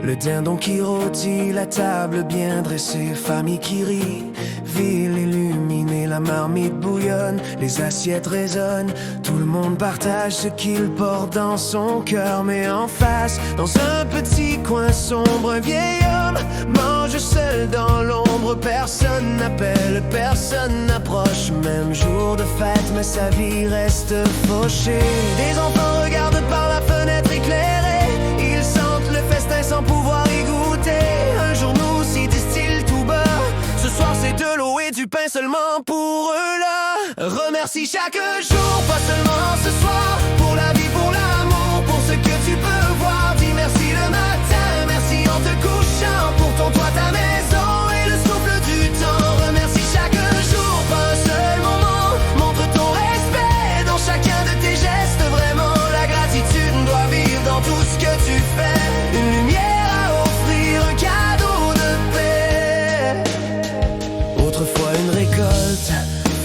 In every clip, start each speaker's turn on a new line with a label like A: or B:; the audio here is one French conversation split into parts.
A: Le dindon qui rôtit, la table bien dressée, famille qui rit, ville illuminée, la marmite bouillonne, les assiettes résonnent, tout le monde partage ce qu'il porte dans son cœur. Mais en face, dans un petit coin sombre, un vieil homme mange seul dans l'ombre. Personne n'appelle, personne n'approche, même jour de fête, mais sa vie reste fauchée. Des enfants regardent par la fenêtre éclairée, ils sentent le festin sans pouvoir y goûter. Un jour nous, si disent-ils tout bas, ce soir c'est de l'eau et du pain seulement pour eux là. Remercie chaque jour, pas seulement ce soir, pour la vie, pour l'amour, pour ce que tu peux voir. Dis merci le matin, merci en te couchant, pour ton toit, ta maison et le souffle du temps. Remercie chaque jour, pas un seul moment, montre ton respect dans chacun de tes gestes. Vraiment la gratitude doit vivre dans tout ce que tu fais. Une lumière à offrir, un cadeau de paix. Autrefois une récolte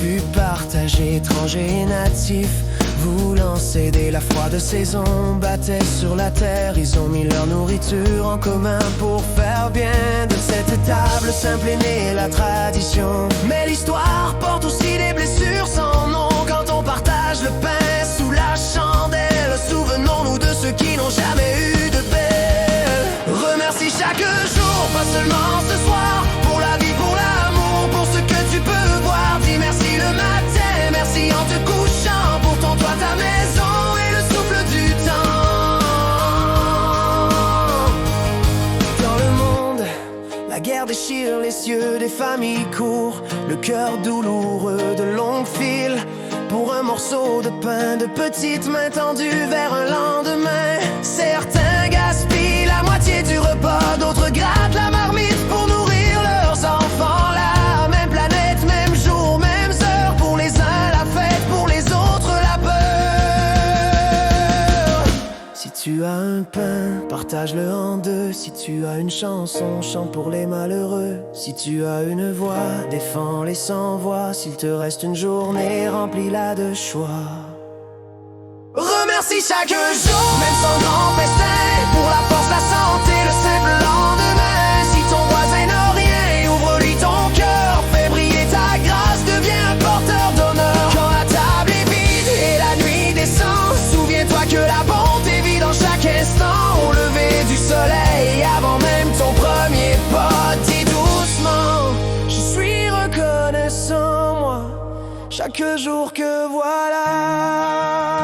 A: fut partagée, étrangers et natifs voulant s'aider. La froide saison battait sur la terre, ils ont mis leur nourriture en commun pour faire bien. De cette table simple est née la tradition, mais l'histoire porte aussi des blessures sans nom. Quand on partage le pain sous la chandelle, souvenons-nous de ceux qui n'ont jamais eu de belle. Remercie chaque jour, pas seulement ce soir, pour la vie, pour l'amour, pour ce que tu peux voir. Dis merci le matin, merci en te couchant, pour ton toit, ta maison et le souffle du temps. Dans le monde, la guerre déchire les cieux, des familles courent, le cœur douloureux de longues files pour un morceau de pain, de petites mains tendues vers un lendemain. Certains gaspillent la moitié du repas, d'autres grattent la marmite pour nourrir leurs enfants. La même planète, même jour, mêmes heures, pour les uns la fête, pour les autres la peur. Si tu as un pain, partage-le en deux. Si tu as une chanson, chante pour les malheureux. Si tu as une voix, défends-les sans voix. S'il te reste une journée, remplis-la de choix. Remercie chaque jour, même sans grand festin, pour la force, la santé, le simple lendemain. Si ton voisin n'a rien, ouvre-lui ton cœur, fais briller ta grâce, deviens un porteur d'honneur. Quand la table est vide et la nuit descend, souviens-toi que la bonté vit dans chaque instant. Au lever du soleil, avant même ton premier pas, dis doucement, je suis reconnaissant moi, chaque jour que voilà.